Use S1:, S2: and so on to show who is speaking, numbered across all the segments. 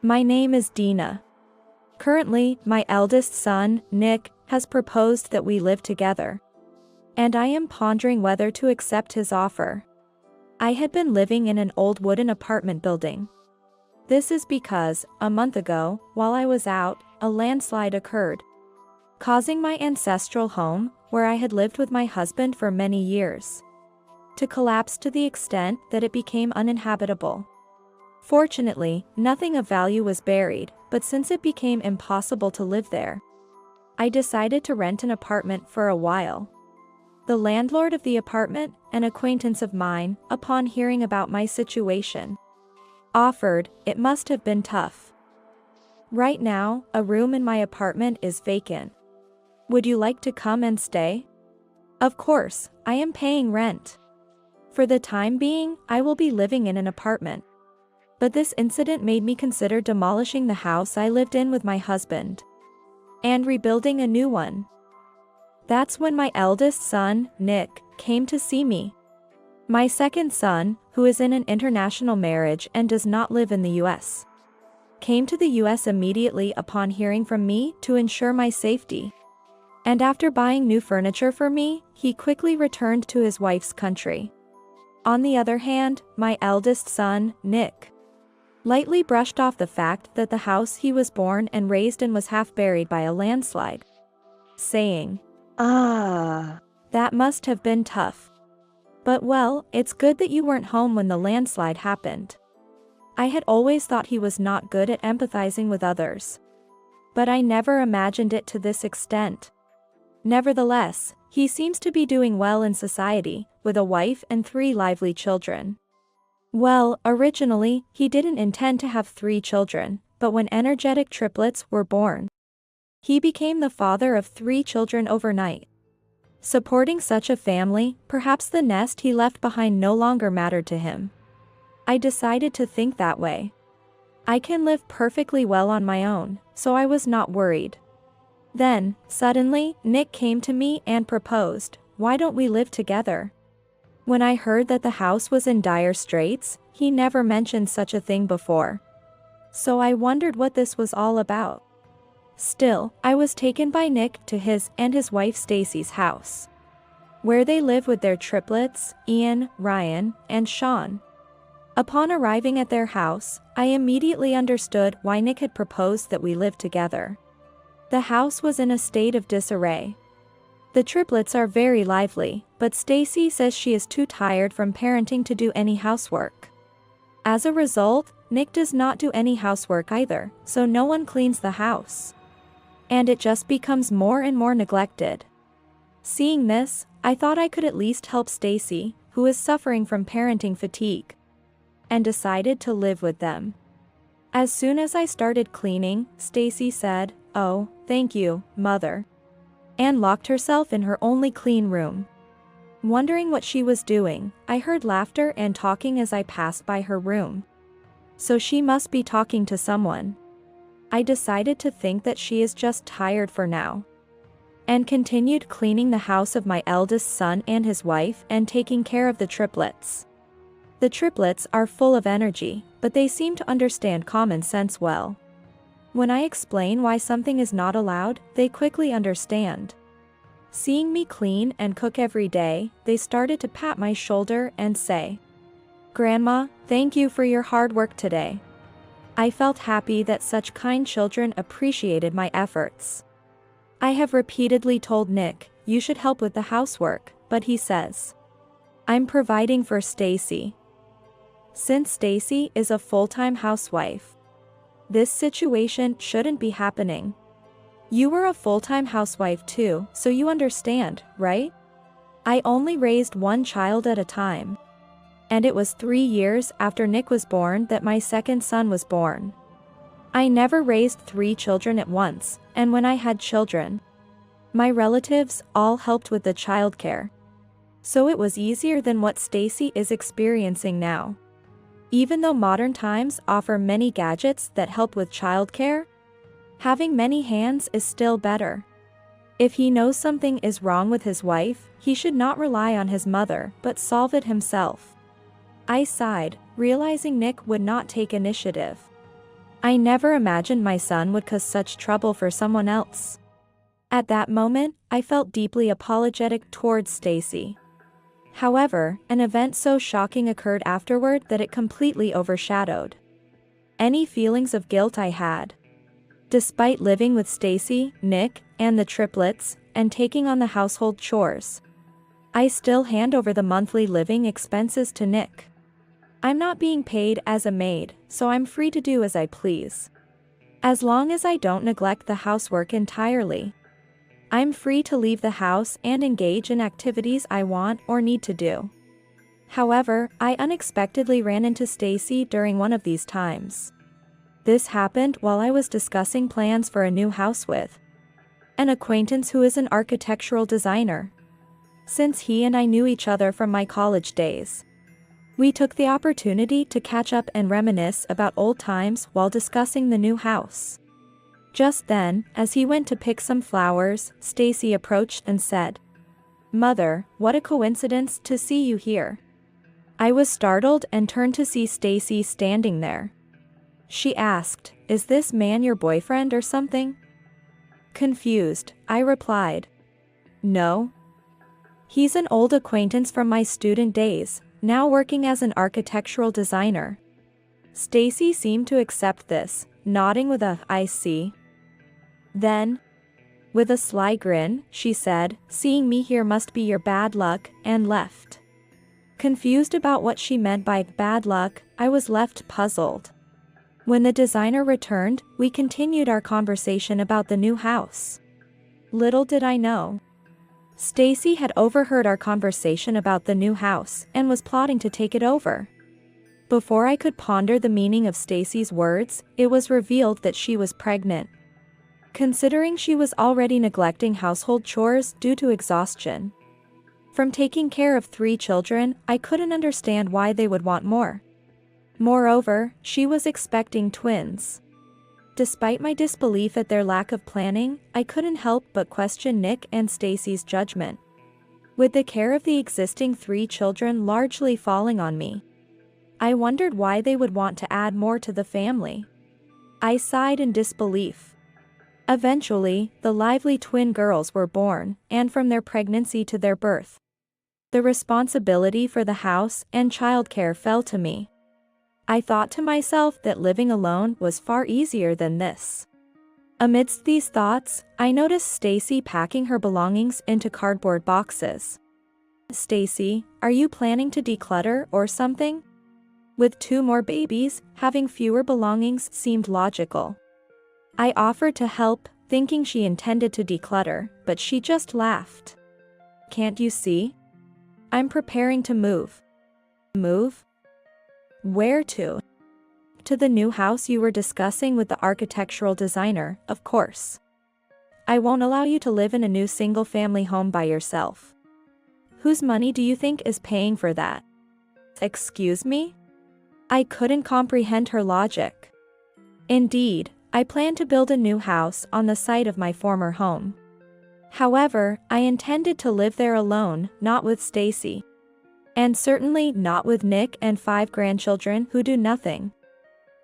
S1: My name is Dina. Currently, my eldest son, Nick, has proposed that we live together. And I am pondering whether to accept his offer. I had been living in an old wooden apartment building. This is because, a month ago, while I was out, a landslide occurred, causing my ancestral home, where I had lived with my husband for many years, to collapse to the extent that it became uninhabitable. Fortunately, nothing of value was buried, but since it became impossible to live there, I decided to rent an apartment for a while. The landlord of the apartment, an acquaintance of mine, upon hearing about my situation, offered. It must have been tough. Right now, a room in my apartment is vacant. Would you like to come and stay? Of course, I am paying rent. For the time being, I will be living in an apartment. But this incident made me consider demolishing the house I lived in with my husband and rebuilding a new one. That's when my eldest son, Nick, came to see me. My second son, who is in an international marriage and does not live in the US, came to the US immediately upon hearing from me to ensure my safety. And after buying new furniture for me, he quickly returned to his wife's country. On the other hand, my eldest son, Nick, lightly brushed off the fact that the house he was born and raised in was half buried by a landslide, saying, that must have been tough. But well, it's good that you weren't home when the landslide happened. I had always thought he was not good at empathizing with others, but I never imagined it to this extent. Nevertheless, he seems to be doing well in society, with a wife and 3 lively children. Well, originally, he didn't intend to have 3 children, but when energetic triplets were born, he became the father of 3 children overnight. Supporting such a family, perhaps the nest he left behind no longer mattered to him. I decided to think that way. I can live perfectly well on my own, so I was not worried. Then, suddenly, Nick came to me and proposed, why don't we live together? When I heard that the house was in dire straits, he never mentioned such a thing before. So I wondered what this was all about. Still, I was taken by Nick to his and his wife Stacy's house, where they live with their triplets, Ian, Ryan, and Sean. Upon arriving at their house, I immediately understood why Nick had proposed that we live together. The house was in a state of disarray. The triplets are very lively, but Stacy says she is too tired from parenting to do any housework. As a result, Nick does not do any housework either, so no one cleans the house. And it just becomes more and more neglected. Seeing this, I thought I could at least help Stacy, who is suffering from parenting fatigue, and decided to live with them. As soon as I started cleaning, Stacy said, "Oh, thank you, Mother," and locked herself in her only clean room. Wondering what she was doing, I heard laughter and talking as I passed by her room. So she must be talking to someone. I decided to think that she is just tired for now, and continued cleaning the house of my eldest son and his wife and taking care of the triplets. The triplets are full of energy, but they seem to understand common sense well. When I explain why something is not allowed, they quickly understand. Seeing me clean and cook every day, they started to pat my shoulder and say, "Grandma, thank you for your hard work today." I felt happy that such kind children appreciated my efforts. I have repeatedly told Nick, you should help with the housework, but he says, I'm providing for Stacy. Since Stacy is a full-time housewife, this situation shouldn't be happening. You were a full-time housewife too, so you understand, right? I only raised 1 child at a time. And it was 3 years after Nick was born that my second son was born. I never raised 3 children at once, and when I had children, my relatives all helped with the childcare. So it was easier than what Stacy is experiencing now. Even though modern times offer many gadgets that help with childcare, having many hands is still better. If he knows something is wrong with his wife, he should not rely on his mother, but solve it himself. I sighed, realizing Nick would not take initiative. I never imagined my son would cause such trouble for someone else. At that moment, I felt deeply apologetic towards Stacy. However, an event so shocking occurred afterward that it completely overshadowed any feelings of guilt I had. Despite living with Stacy, Nick, and the triplets, and taking on the household chores, I still hand over the monthly living expenses to Nick. I'm not being paid as a maid, so I'm free to do as I please. As long as I don't neglect the housework entirely, I'm free to leave the house and engage in activities I want or need to do. However, I unexpectedly ran into Stacy during one of these times. This happened while I was discussing plans for a new house with an acquaintance who is an architectural designer. Since he and I knew each other from my college days, we took the opportunity to catch up and reminisce about old times while discussing the new house. Just then, as he went to pick some flowers, Stacy approached and said, "Mother, what a coincidence to see you here." I was startled and turned to see Stacy standing there. She asked, "Is this man your boyfriend or something?" Confused, I replied, "No. He's an old acquaintance from my student days, now working as an architectural designer." Stacy seemed to accept this, nodding with a "I see." Then, with a sly grin, she said, "Seeing me here must be your bad luck," and left. Confused about what she meant by bad luck, I was left puzzled. When the designer returned, we continued our conversation about the new house. Little did I know, Stacy had overheard our conversation about the new house and was plotting to take it over. Before I could ponder the meaning of Stacy's words, it was revealed that she was pregnant. Considering she was already neglecting household chores due to exhaustion from taking care of 3 children, I couldn't understand why they would want more. Moreover, she was expecting twins. Despite my disbelief at their lack of planning, I couldn't help but question Nick and Stacy's judgment. With the care of the existing 3 children largely falling on me, I wondered why they would want to add more to the family. I sighed in disbelief. Eventually, the lively twin girls were born, and from their pregnancy to their birth, the responsibility for the house and childcare fell to me. I thought to myself that living alone was far easier than this. Amidst these thoughts, I noticed Stacy packing her belongings into cardboard boxes. "Stacy, are you planning to declutter or something?" With 2 more babies, having fewer belongings seemed logical. I offered to help, thinking she intended to declutter, but she just laughed. "Can't you see? I'm preparing to move." "Move? Where to?" "To the new house you were discussing with the architectural designer, of course. I won't allow you to live in a new single-family home by yourself." "Whose money do you think is paying for that?" "Excuse me?" I couldn't comprehend her logic. Indeed, I plan to build a new house on the site of my former home. However, I intended to live there alone, not with Stacy. And certainly not with Nick and 5 grandchildren who do nothing.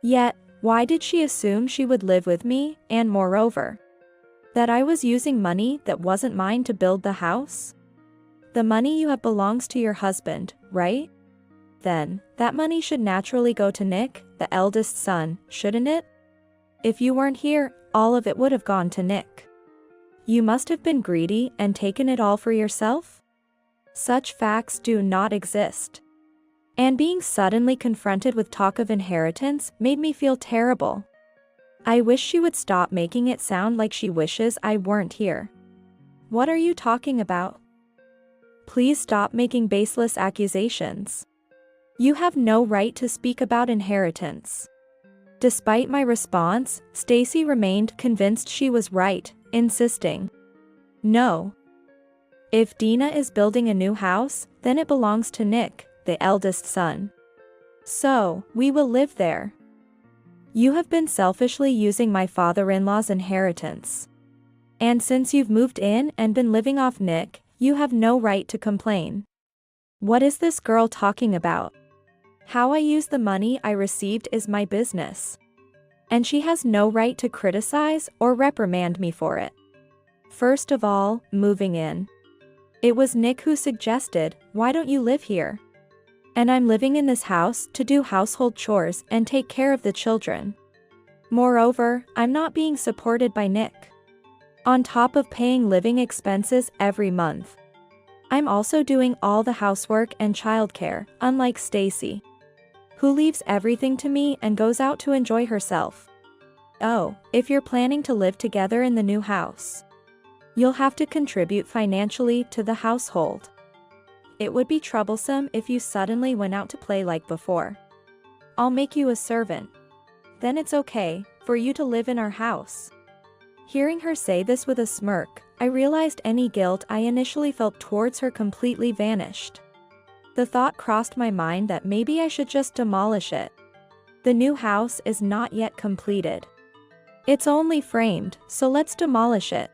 S1: Yet, why did she assume she would live with me, and moreover, that I was using money that wasn't mine to build the house? The money you have belongs to your husband, right? Then, that money should naturally go to Nick, the eldest son, shouldn't it? If you weren't here, all of it would have gone to Nick. You must have been greedy and taken it all for yourself? Such facts do not exist. And being suddenly confronted with talk of inheritance made me feel terrible. I wish she would stop making it sound like she wishes I weren't here. What are you talking about? Please stop making baseless accusations. You have no right to speak about inheritance. Despite my response, Stacy remained convinced she was right, insisting, "No. If Dina is building a new house, then it belongs to Nick, the eldest son. So, we will live there. You have been selfishly using my father-in-law's inheritance. And since you've moved in and been living off Nick, you have no right to complain." What is this girl talking about? How I use the money I received is my business. and she has no right to criticize or reprimand me for it. First of all, moving in. It was Nick who suggested, "Why don't you live here?" And I'm living in this house to do household chores and take care of the children. Moreover, I'm not being supported by Nick. On top of paying living expenses every month, I'm also doing all the housework and childcare, unlike Stacy, who leaves everything to me and goes out to enjoy herself. Oh, if you're planning to live together in the new house, you'll have to contribute financially to the household. It would be troublesome if you suddenly went out to play like before. I'll make you a servant. Then it's okay for you to live in our house. Hearing her say this with a smirk, I realized any guilt I initially felt towards her completely vanished. The thought crossed my mind that maybe I should just demolish it. The new house is not yet completed. It's only framed, so let's demolish it.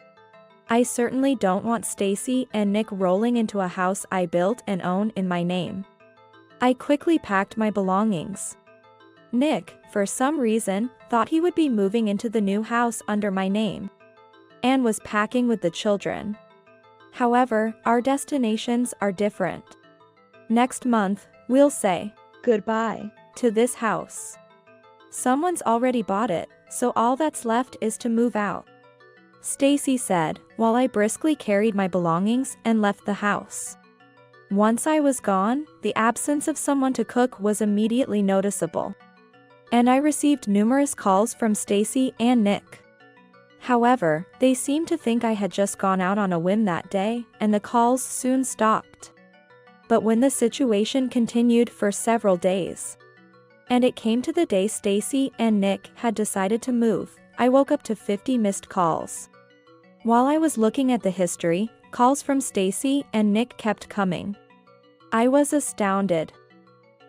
S1: I certainly don't want Stacy and Nick rolling into a house I built and own in my name. I quickly packed my belongings. Nick, for some reason, thought he would be moving into the new house under my name, and was packing with the children. However, our destinations are different. Next month, we'll say goodbye to this house. Someone's already bought it, so all that's left is to move out, Stacy said, while I briskly carried my belongings and left the house. Once I was gone, the absence of someone to cook was immediately noticeable, and I received numerous calls from Stacy and Nick. However, they seemed to think I had just gone out on a whim that day, and the calls soon stopped. But when the situation continued for several days, and it came to the day Stacy and Nick had decided to move, I woke up to 50 missed calls. While I was looking at the history, calls from Stacy and Nick kept coming. I was astounded.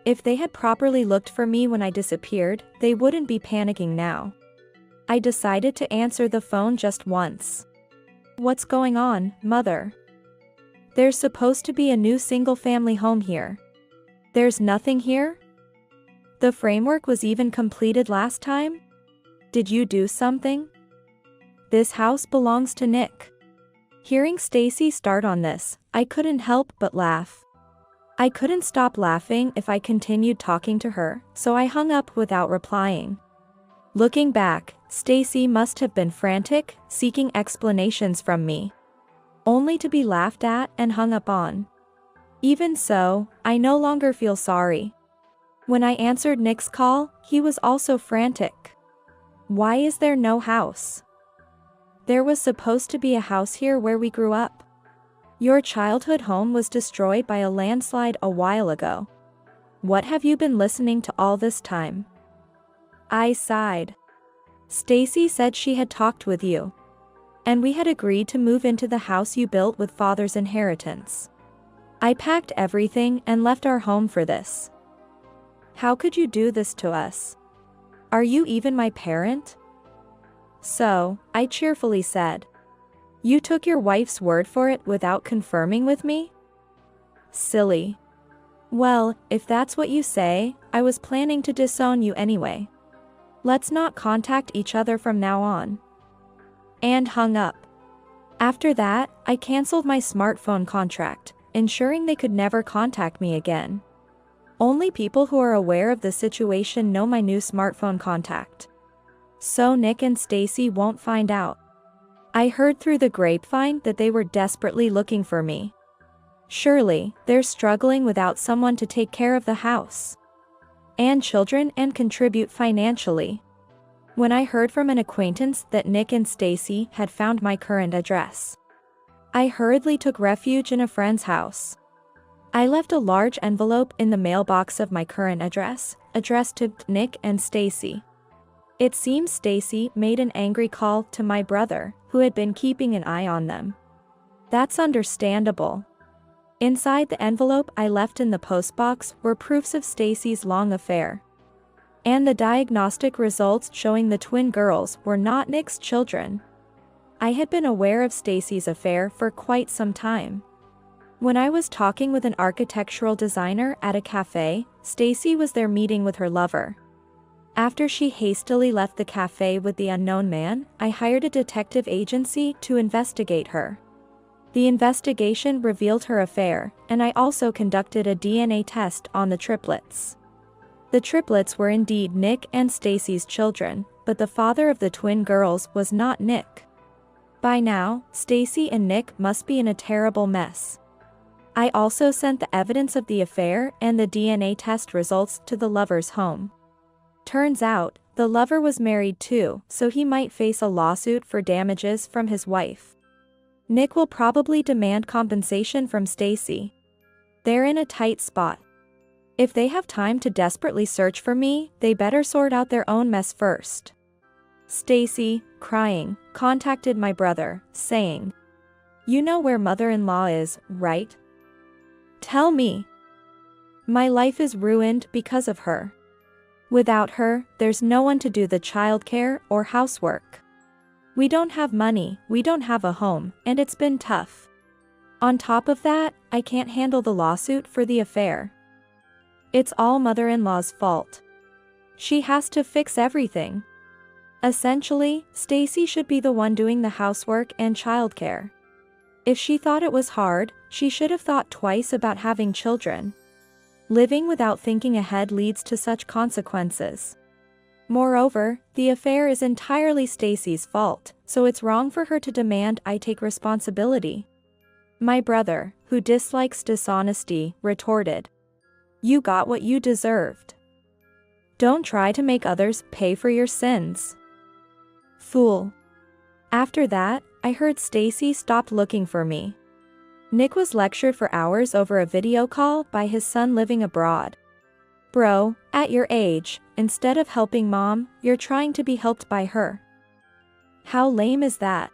S1: If they had properly looked for me when I disappeared, they wouldn't be panicking now. I decided to answer the phone just once. "What's going on, Mother? There's supposed to be a new single-family home here. There's nothing here? The framework was even completed last time? Did you do something? This house belongs to Nick." Hearing Stacy start on this, I couldn't help but laugh. I couldn't stop laughing if I continued talking to her, so I hung up without replying. Looking back, Stacy must have been frantic, seeking explanations from me, only to be laughed at and hung up on. Even so, I no longer feel sorry. When I answered Nick's call, he was also frantic. "Why is there no house? There was supposed to be a house here where we grew up. Your childhood home was destroyed by a landslide a while ago. What have you been listening to all this time?" I sighed. "Stacy said she had talked with you, and we had agreed to move into the house you built with Father's inheritance. I packed everything and left our home for this. How could you do this to us? Are you even my parent?" "So," I cheerfully said, "you took your wife's word for it without confirming with me? Silly. Well, if that's what you say, I was planning to disown you anyway. Let's not contact each other from now on." And hung up. After that, I canceled my smartphone contract, ensuring they could never contact me again. Only people who are aware of the situation know my new smartphone contact, so Nick and Stacy won't find out. I heard through the grapevine that they were desperately looking for me. Surely, they're struggling without someone to take care of the house and children and contribute financially. When I heard from an acquaintance that Nick and Stacy had found my current address, I hurriedly took refuge in a friend's house. I left a large envelope in the mailbox of my current address, addressed to Nick and Stacy. It seems Stacy made an angry call to my brother, who had been keeping an eye on them. That's understandable. Inside the envelope I left in the postbox were proofs of Stacy's long affair, and the diagnostic results showing the twin girls were not Nick's children. I had been aware of Stacy's affair for quite some time. When I was talking with an architectural designer at a cafe, Stacy was there meeting with her lover. After she hastily left the cafe with the unknown man, I hired a detective agency to investigate her. The investigation revealed her affair, and I also conducted a DNA test on the triplets. The triplets were indeed Nick and Stacy's children, but the father of the twin girls was not Nick. By now, Stacy and Nick must be in a terrible mess. I also sent the evidence of the affair and the DNA test results to the lover's home. Turns out, the lover was married too, so he might face a lawsuit for damages from his wife. Nick will probably demand compensation from Stacy. They're in a tight spot. If they have time to desperately search for me, they better sort out their own mess first. Stacy, crying, contacted my brother, saying, "You know where mother-in-law is, right? Tell me. My life is ruined because of her. Without her, there's no one to do the childcare or housework. We don't have money, we don't have a home, and it's been tough. On top of that, I can't handle the lawsuit for the affair. It's all mother-in-law's fault. She has to fix everything. Essentially, Stacy should be the one doing the housework and childcare. If she thought it was hard, she should have thought twice about having children. Living without thinking ahead leads to such consequences. Moreover, the affair is entirely Stacy's fault, so it's wrong for her to demand I take responsibility." My brother, who dislikes dishonesty, retorted, "You got what you deserved. Don't try to make others pay for your sins. Fool." After that, I heard Stacy stopped looking for me. Nick was lectured for hours over a video call by his son living abroad. Bro, at your age, instead of helping mom, you're trying to be helped by her. How lame is that?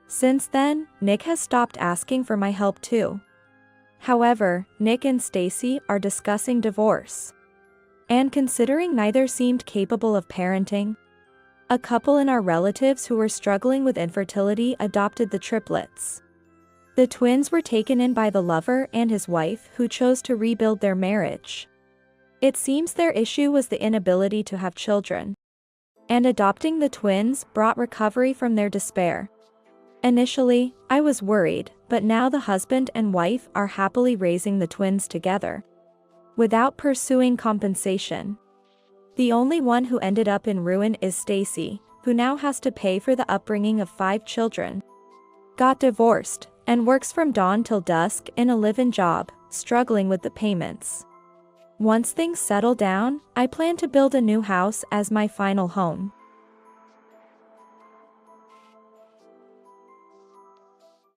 S1: Since then, Nick has stopped asking for my help too. However, Nick and Stacy are discussing divorce. And considering neither seemed capable of parenting, a couple in our relatives who were struggling with infertility adopted the triplets. The twins were taken in by the lover and his wife, who chose to rebuild their marriage. It seems their issue was the inability to have children. And adopting the twins brought recovery from their despair. Initially, I was worried, but now the husband and wife are happily raising the twins together, without pursuing compensation. The only one who ended up in ruin is Stacy, who now has to pay for the upbringing of 5 children. Got divorced, and works from dawn till dusk in a live-in job, struggling with the payments. Once things settle down, I plan to build a new house as my final home.